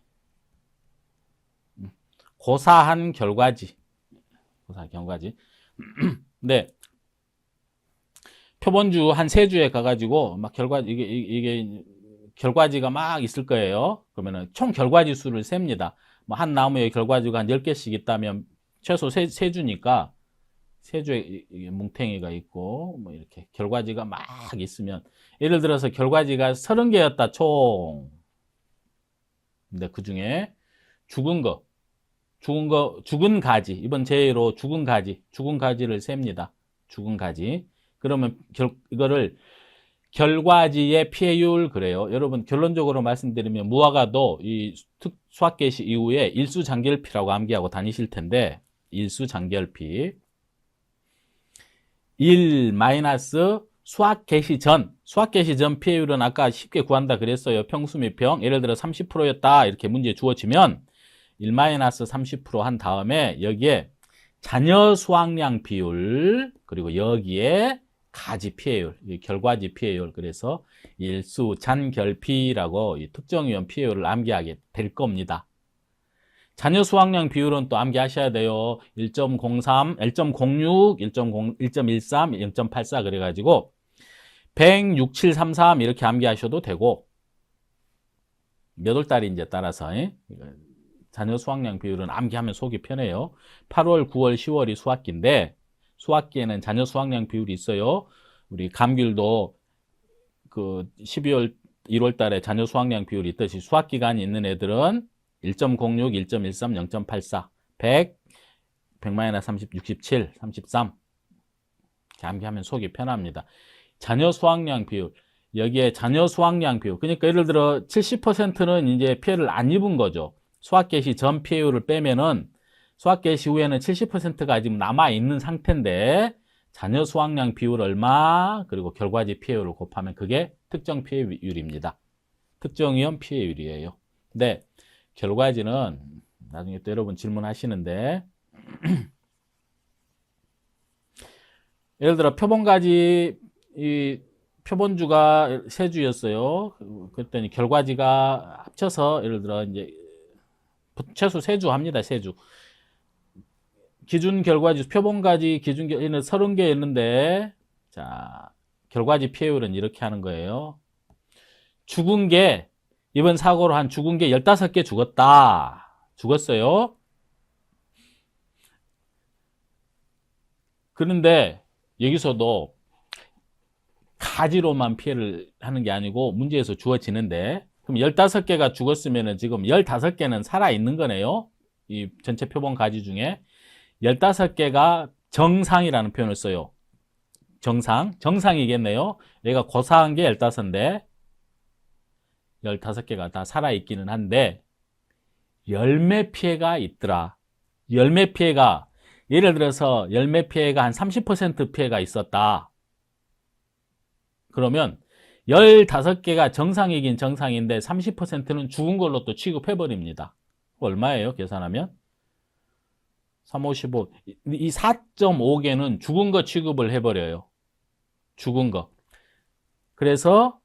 고사한 결과지, 고사한 결과지. 근데 표본주 한 3주에 가가지고 막 이게 결과지가 막 있을 거예요. 그러면은 총 결과지 수를 셉니다. 뭐 한 나무에 결과지가 한 10개씩 있다면 최소 세 주니까 세 주에 뭉탱이가 있고 뭐 이렇게 결과지가 막 있으면 예를 들어서 결과지가 30개였다 총. 근데 그 중에 죽은 가지 이번 제의로 죽은 가지를 셉니다. 죽은 가지. 그러면 이거를 결과지의 피해율 그래요. 여러분 결론적으로 말씀드리면 무화과도 이 수학 개시 이후에 일수장결피라고 암기하고 다니실 텐데 일수장결피 1 마이너스 수학 개시 전 피해율은 아까 쉽게 구한다 그랬어요. 평수 및 평 예를 들어 30%였다 이렇게 문제 주어지면 1 마이너스 30% 한 다음에 여기에 자녀 수확량 비율 그리고 여기에 가지 피해율, 결과지 피해율 그래서 일수잔결피라고 특정위험 피해율을 암기하게 될 겁니다. 자녀 수확량 비율은 또 암기하셔야 돼요. 1.03, 1.06, 1.13, 0.84 그래가지고 16733 이렇게 암기하셔도 되고 몇 월 달인지에 따라서 자녀 수확량 비율은 암기하면 속이 편해요. 8월, 9월, 10월이 수학기인데 수학기에는 자녀 수확량 비율이 있어요. 우리 감귤도 그 12월, 1월 달에 자녀 수확량 비율이 있듯이 수학기간이 있는 애들은 1.06, 1.13, 0.84, 100, 100-30, 67, 33 이렇게 암기하면 속이 편합니다. 자녀 수확량 비율 여기에 자녀 수확량 비율 그러니까 예를 들어 70%는 이제 피해를 안 입은 거죠. 수학 개시 전 피해율을 빼면은 수학 개시 후에는 70%가 아직 남아있는 상태인데 자녀 수확량 비율 얼마 그리고 결과지 피해율을 곱하면 그게 특정 피해율입니다. 특정 위험 피해율이에요. 근데 결과지는 나중에 또 여러분 질문하시는데 예를 들어 표본가지 이 표본주가 세 주였어요. 그랬더니 결과지가 합쳐서 예를 들어 이제 최소 세 주 합니다. 세 주. 기준 결과지, 표본가지 기준 결과지는 30개였는데, 자, 결과지 피해율은 이렇게 하는 거예요. 죽은 게, 이번 사고로 한 죽은 게 15개 죽었다. 죽었어요. 그런데 여기서도 가지로만 피해를 하는 게 아니고 문제에서 주어지는데, 그럼 15개가 죽었으면 지금 15개는 살아있는 거네요. 이 전체 표본 가지 중에 15개가 정상이라는 표현을 써요. 정상이겠네요. 얘가 고사한 게 15인데 15개가 다 살아있기는 한데 열매 피해가 있더라. 열매 피해가 예를 들어서 열매 피해가 한 30% 피해가 있었다. 그러면 15개가 정상이긴 정상인데 30%는 죽은 걸로 또 취급해버립니다. 얼마예요? 계산하면? 3, 5, 15. 이 4.5개는 죽은 거 취급을 해버려요. 죽은 거. 그래서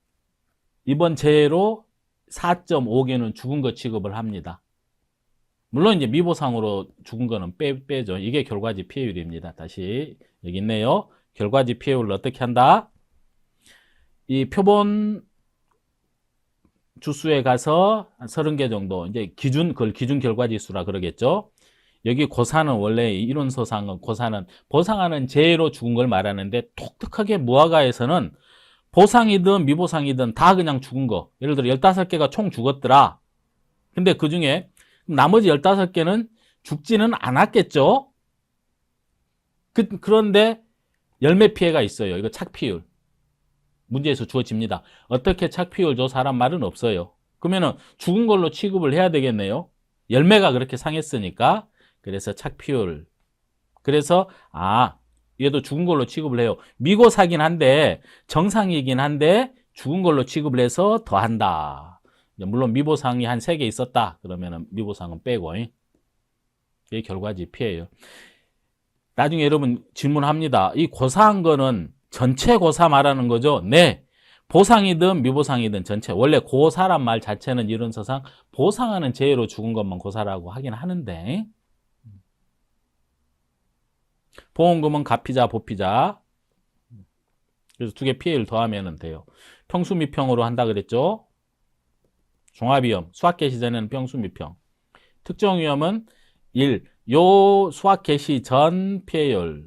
이번 재해로 4.5개는 죽은 거 취급을 합니다. 물론 이제 미보상으로 죽은 거는 빼죠. 이게 결과지 피해율입니다. 다시 여기 있네요. 결과지 피해율을 어떻게 한다? 이 표본 주수에 가서 한 30개 정도 이제 그걸 기준 결과지수라 그러겠죠. 여기 고사는 원래 이론서상은 고사는 보상하는 재해로 죽은 걸 말하는데 독특하게 무화과에서는 보상이든 미보상이든 다 그냥 죽은 거. 예를 들어 15개가 총 죽었더라. 근데 그 중에 나머지 15개는 죽지는 않았겠죠. 그런데 열매 피해가 있어요. 이거 착피율. 문제에서 주어집니다. 어떻게 착피율 조사란 말은 없어요. 그러면은 죽은 걸로 취급을 해야 되겠네요. 열매가 그렇게 상했으니까. 그래서 착피율. 그래서 얘도 죽은 걸로 취급을 해요. 미고사긴 한데 정상이긴 한데 죽은 걸로 취급을 해서 더한다. 물론 미보상이 한 3개 있었다. 그러면 미보상은 빼고 이게 결과지 피해예요. 나중에 여러분 질문합니다. 이 고사한 거는 전체 고사 말하는 거죠? 네. 보상이든 미보상이든 전체. 원래 고사란 말 자체는 이론서상 보상하는 재해로 죽은 것만 고사라고 하긴 하는데 보험금은 가피자, 보피자. 그래서 두 개 피해를 더하면 돼요. 평수 및 평으로 한다 그랬죠? 종합위험, 수학계 시전에는 평수 및 평. 특정위험은 1. 요 수확 개시 전 피해율,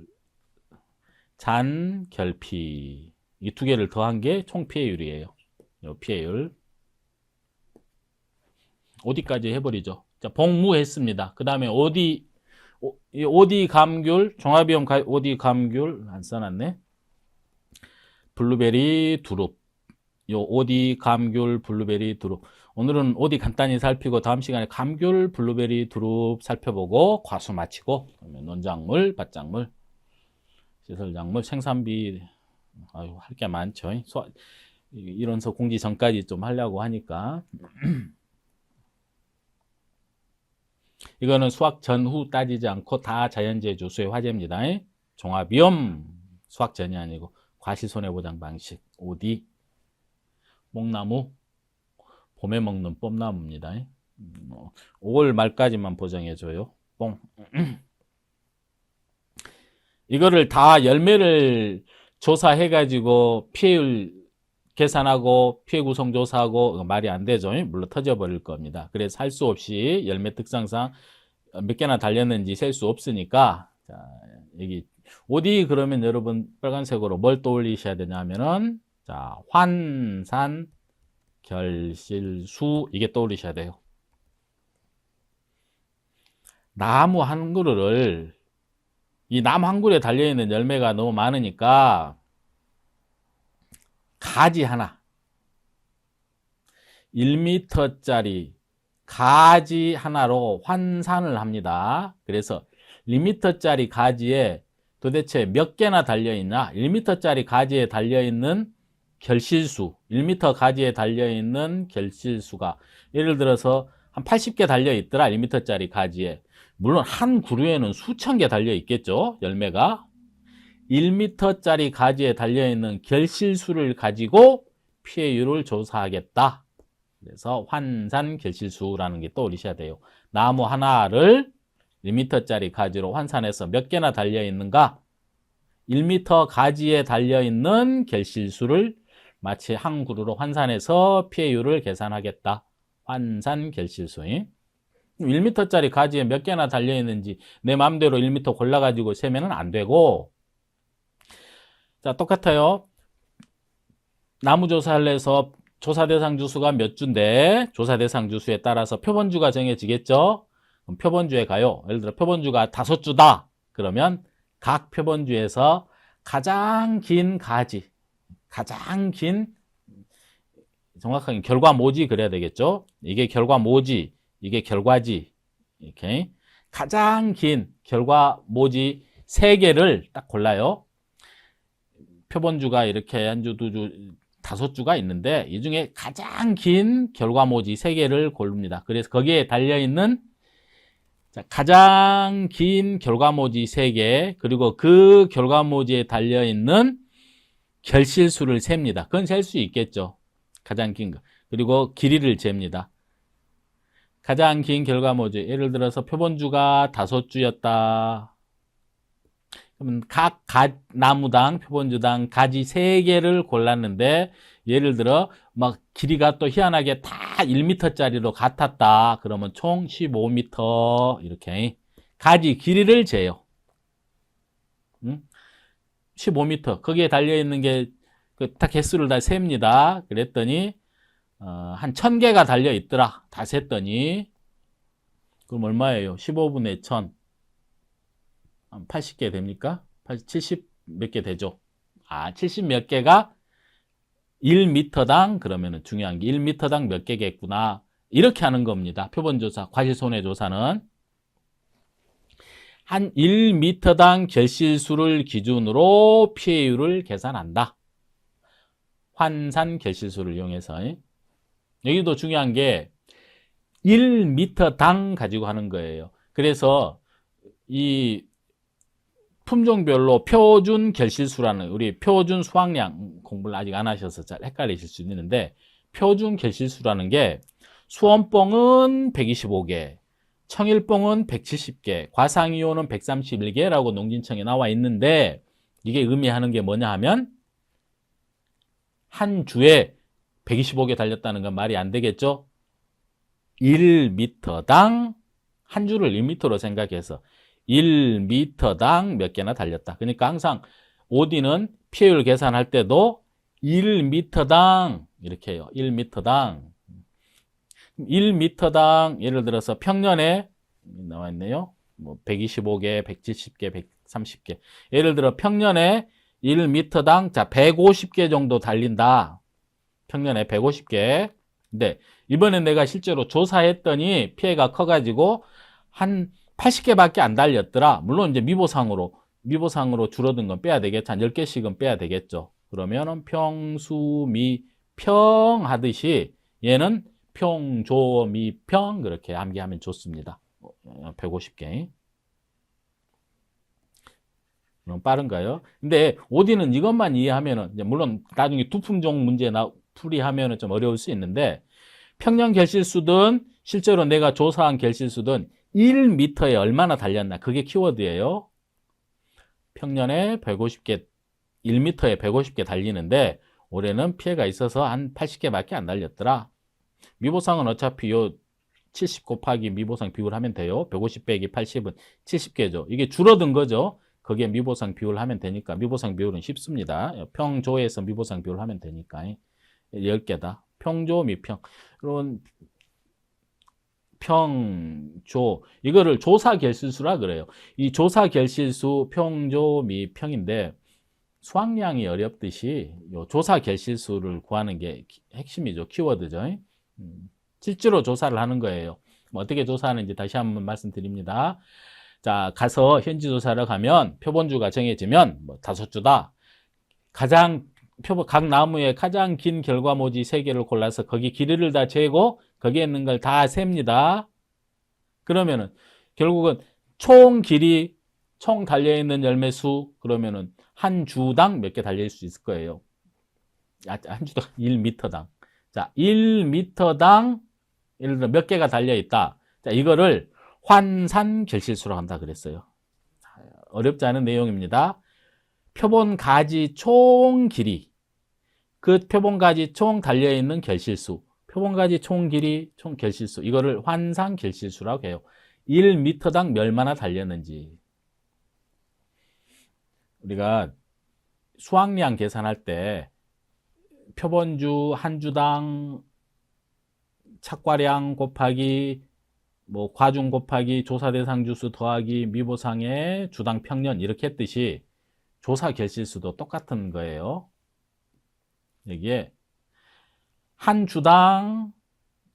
잔 결피 이 두 개를 더한 게 총 피해율이에요. 요 피해율 어디까지 해버리죠. 자, 복무했습니다. 그 다음에 어디 어디 감귤 종합이용 어디 감귤 안 써놨네. 블루베리 두릅 요 어디 감귤 블루베리 두릅 오늘은 어디 간단히 살피고 다음 시간에 감귤 블루베리 두릅 살펴보고 과수 마치고 논작물 밭작물 시설작물 생산비 아유 할 게 많죠. 이론서 공지 전까지 좀 하려고 하니까 이거는 수확 전후 따지지 않고 다 자연재해 조수의 화제입니다. 종합위험 수확 전이 아니고 과실손해보장 방식 OD 뽕나무 봄에 먹는 뽐나무입니다. 5월 말까지만 보정해줘요. 뽕 이거를 다 열매를 조사해가지고 피해율 계산하고 피해 구성 조사하고 말이 안 되죠. 물론 터져버릴 겁니다. 그래서 할 수 없이 열매 특성상 몇 개나 달렸는지 셀 수 없으니까 자, 여기 어디 그러면 여러분 빨간색으로 뭘 떠올리셔야 되냐면은 자 환산 결실수 이게 떠올리셔야 돼요. 나무 한 그루를 이 나무 한 그루에 달려있는 열매가 너무 많으니까 가지 하나 1m짜리 가지 하나로 환산을 합니다. 그래서 1m짜리 가지에 도대체 몇 개나 달려있나 1m짜리 가지에 달려있는 결실수 1m 가지에 달려있는 결실수가 예를 들어서 한 80개 달려있더라 1m짜리 가지에 물론 한 그루에는 수천 개 달려있겠죠 열매가 1m짜리 가지에 달려있는 결실수를 가지고 피해율을 조사하겠다. 그래서 환산 결실수라는 게 떠올리셔야 돼요. 나무 하나를 1m짜리 가지로 환산해서 몇 개나 달려있는가? 1m 가지에 달려있는 결실수를 마치 한 그루로 환산해서 피해율을 계산하겠다. 환산 결실수. 1m짜리 가지에 몇 개나 달려있는지 내 마음대로 1m 골라가지고 세면 안 되고 자, 똑같아요. 나무 조사를 해서 조사 대상 주수가 몇 주인데 조사 대상 주수에 따라서 표본주가 정해지겠죠? 그럼 표본주에 가요. 예를 들어 표본주가 5주다. 그러면 각 표본주에서 가장 긴 가지, 가장 긴 정확하게 결과모지 그래야 되겠죠? 이게 결과모지, 이게 결과지. 이렇게 가장 긴 결과모지 3개를 딱 골라요. 표본주가 이렇게 한 주, 2주, 5주가 있는데 이 중에 가장 긴 결과모지 3개를 고릅니다. 그래서 거기에 달려있는 가장 긴 결과모지 3개 그리고 그 결과모지에 달려있는 결실수를 셉니다. 그건 셀 수 있겠죠. 가장 긴 거. 그리고 길이를 잽니다. 가장 긴 결과모지 예를 들어서 표본주가 5주였다. 그러면 각 나무당 표본주당 가지 3개를 골랐는데 예를 들어 막 길이가 또 희한하게 다 1m짜리로 같았다. 그러면 총 15m 이렇게 가지 길이를 재요. 15m 거기에 달려있는 게 다 개수를 다 셉니다. 그랬더니 한 1000개가 달려있더라. 다 셌더니 그럼 얼마예요? 15분의 1000 80개 됩니까? 70 몇 개 되죠? 70 몇 개가 1m당 그러면은 중요한 게 1m당 몇 개겠구나. 이렇게 하는 겁니다. 표본조사, 과실손해조사는 한 1m당 결실수를 기준으로 피해율을 계산한다. 환산 결실수를 이용해서. 여기도 중요한 게 1m당 가지고 하는 거예요. 그래서 이 품종별로 표준 결실수라는 우리 표준 수확량 공부를 아직 안 하셔서 잘 헷갈리실 수 있는데 표준 결실수라는 게 수원뽕은 125개, 청일뽕은 170개, 과상이온은 131개라고 농진청에 나와 있는데 이게 의미하는 게 뭐냐 하면 한 주에 125개 달렸다는 건 말이 안 되겠죠? 1m당 한 주를 1m로 생각해서 1m당 몇 개나 달렸다. 그러니까 항상 OD는 피해율 계산할 때도 1m당 이렇게 해요. 1m당 1m당 예를 들어서 평년에 나와 있네요. 뭐 125개, 170개, 130개. 예를 들어 평년에 1m당 자 150개 정도 달린다. 평년에 150개. 근데 이번에 내가 실제로 조사했더니 피해가 커가지고 한 80개밖에 안 달렸더라. 물론 이제 미보상으로 줄어든 건 빼야 되겠죠. 한 10개씩은 빼야 되겠죠. 그러면은 평수미평 하듯이 얘는 평조미평 그렇게 암기하면 좋습니다. 150개. 너무 빠른가요? 근데 OD는 이것만 이해하면은 이제 물론 나중에 두품종 문제 풀이하면은 좀 어려울 수 있는데 평년 결실수든 실제로 내가 조사한 결실수든 1m에 얼마나 달렸나 그게 키워드예요. 평년에 150개 1m에 150개 달리는데 올해는 피해가 있어서 한 80개밖에 안 달렸더라. 미보상은 어차피 요 70 곱하기 미보상 비율 하면 돼요. 150 빼기 80은 70개죠. 이게 줄어든 거죠. 거기에 미보상 비율 하면 되니까 미보상 비율은 쉽습니다. 평조에서 미보상 비율 하면 되니까 10개다. 평조 미평. 그런 평조 이거를 조사 결실수라 그래요. 이 조사 결실수 평조 미평인데 수학량이 어렵듯이 요 조사 결실수를 구하는 게 핵심이죠. 키워드죠. 실제로 조사를 하는 거예요. 뭐 어떻게 조사하는지 다시 한번 말씀드립니다. 자, 가서 현지 조사를 가면 표본주가 정해지면 뭐 5주다. 각 나무의 가장 긴 결과모지 3개를 골라서 거기 길이를 다 재고 거기에 있는 걸 다 셉니다. 그러면은 결국은 총 길이, 총 달려있는 열매수 그러면은 한 주당 몇 개 달릴 수 있을 거예요. 한 주당 1m당. 자, 1m당 예를 들어 몇 개가 달려있다. 자, 이거를 환산 결실수라고 한다 그랬어요. 어렵지 않은 내용입니다. 표본 가지 총 길이, 그 표본 가지 총 달려있는 결실수, 표본 가지 총 길이, 총 결실수, 이거를 환산 결실수라고 해요. 1m당 얼마나 달렸는지. 우리가 수확량 계산할 때 표본주 한 주당 착과량 곱하기 뭐 과중 곱하기 조사 대상 주수 더하기 미보상의 주당 평년 이렇게 했듯이 조사 결실수도 똑같은 거예요. 여기에 한 주당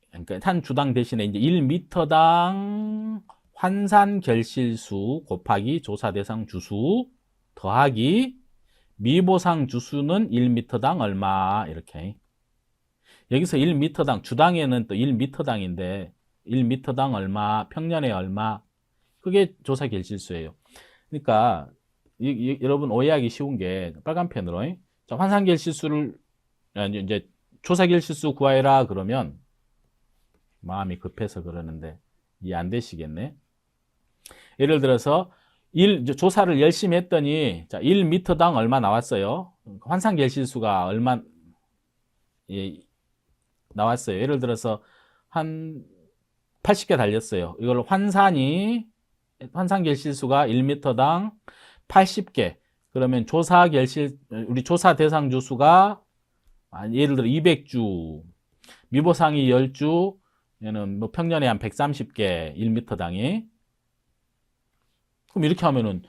그러니까 한 주당 대신에 이제 1m당 환산 결실수 곱하기 조사 대상 주수 더하기 미보상 주수는 1m당 얼마 이렇게. 여기서 1m당 주당에는 또 1m당인데 1m당 얼마, 평년에 얼마, 그게 조사 결실수예요. 그러니까 여러분 오해하기 쉬운 게 빨간 펜으로 자, 환산 결실수를 이제 조사 결실수 구하해라 그러면 마음이 급해서 그러는데 이해 안 되시겠네. 예를 들어서 조사를 열심히 했더니 자, 1m당 얼마 나왔어요. 환산 결실수가 얼마 나왔어요. 예를 들어서 한 80개 달렸어요. 이걸 환산 결실수가 1m당 80개. 그러면 우리 조사 대상 주수가 예를 들어 200주, 미보상이 10주, 얘는 뭐 평년에 한 130개, 1m당이. 그럼 이렇게 하면은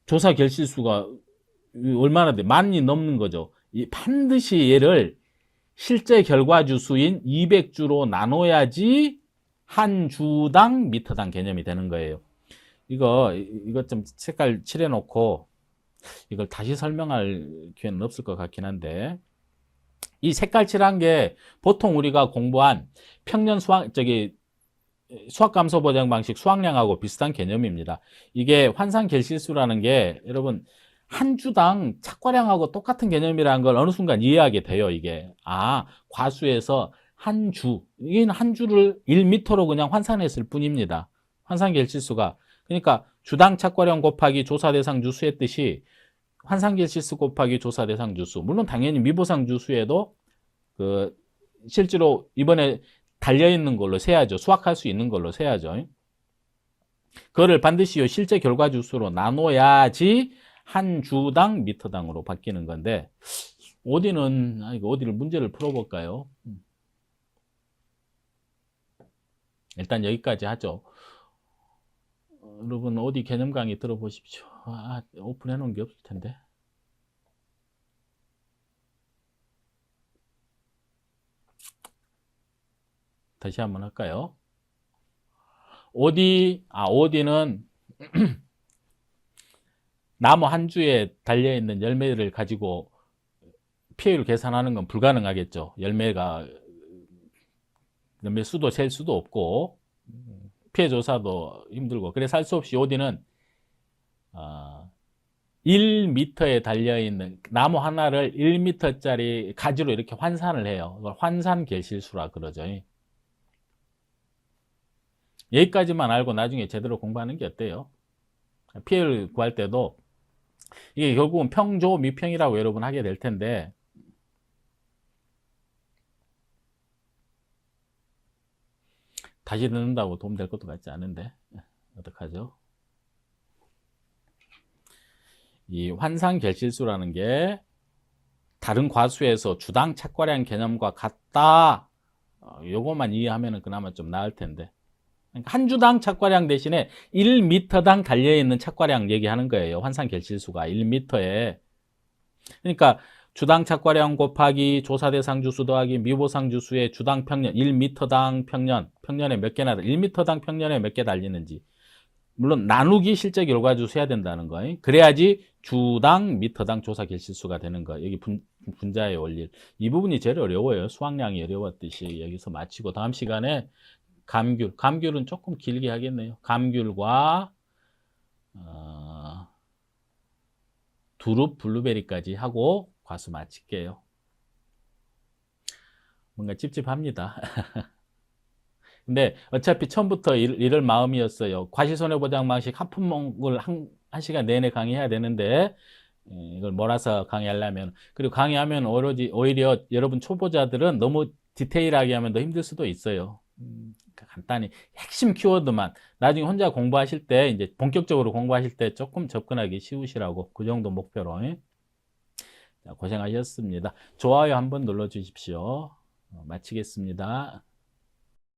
조사 결실수가 얼마나 돼? 만이 넘는 거죠. 반드시 얘를 실제 결과 주수인 200주로 나눠야지 한 주당 미터당 개념이 되는 거예요. 이거 좀 색깔 칠해 놓고 이걸 다시 설명할 기회는 없을 것 같긴 한데 이 색깔 칠한 게 보통 우리가 공부한 평년 수학감소 보정 방식 수학량하고 비슷한 개념입니다. 이게 환산 결실수라는 게 여러분 한 주당 착과량하고 똑같은 개념이라는 걸 어느 순간 이해하게 돼요. 이게 과수에서 이게 한 주를 1m로 그냥 환산했을 뿐입니다. 환산 결실수가. 그러니까 주당 착과량 곱하기 조사 대상 주수 했듯이 환산 결실수 곱하기 조사 대상 주수. 물론 당연히 미보상 주수에도 실제로 이번에 달려있는 걸로 세야죠. 수확할 수 있는 걸로 세야죠. 그거를 반드시 요 실제 결과주 수로 나눠야지 한 주당 미터당으로 바뀌는 건데 어디는 이거 어디를 문제를 풀어볼까요? 일단 여기까지 하죠. 여러분 어디 개념 강의 들어보십시오. 오픈해 놓은 게 없을 텐데. 다시 한번 할까요? 어디는 나무 한 주에 달려있는 열매를 가지고 피해율 계산하는 건 불가능하겠죠. 열매 수도 셀 수도 없고, 피해 조사도 힘들고. 그래서 할 수 없이 어디는 1m에 달려있는 나무 하나를 1m짜리 가지로 이렇게 환산을 해요. 그걸 환산 결실수라 그러죠. 여기까지만 알고 나중에 제대로 공부하는 게 어때요? 피해를 구할 때도 이게 결국은 평조 미평이라고 여러분 하게 될 텐데 다시 듣는다고 도움될 것도 같지 않은데 어떡하죠? 이 환산 결실수라는 게 다른 과수에서 주당 착과량 개념과 같다. 요것만 이해하면 그나마 좀 나을 텐데. 그러니까 한 주당 착과량 대신에 1m당 달려있는 착과량 얘기하는 거예요. 환산 결실수가 1m에. 그러니까 주당 착과량 곱하기 조사 대상 주수 더하기 미보상 주수의 주당 평년 1m당 평년에 몇 개나 1m당 평년에 몇 개 달리는지 물론 나누기 실제 결과주 세야 된다는 거예요. 그래야지 주당 미터당 조사 결실수가 되는 거예요. 여기 분자의 원리. 이 부분이 제일 어려워요. 수학량이 어려웠듯이 여기서 마치고 다음 시간에 감귤은 조금 길게 하겠네요. 감귤과 두릅, 블루베리까지 하고 과수 마칠게요. 뭔가 찝찝합니다. 근데 어차피 처음부터 이럴 마음이었어요. 과실손해보장 방식 한 품목을 한 시간 내내 강의해야 되는데 이걸 몰아서 강의하려면 그리고 강의하면 오히려 여러분 초보자들은 너무 디테일하게 하면 더 힘들 수도 있어요. 그러니까 간단히 핵심 키워드만 나중에 혼자 공부하실 때 이제 본격적으로 공부하실 때 조금 접근하기 쉬우시라고 그 정도 목표로 자, 고생하셨습니다. 좋아요 한번 눌러 주십시오. 마치겠습니다.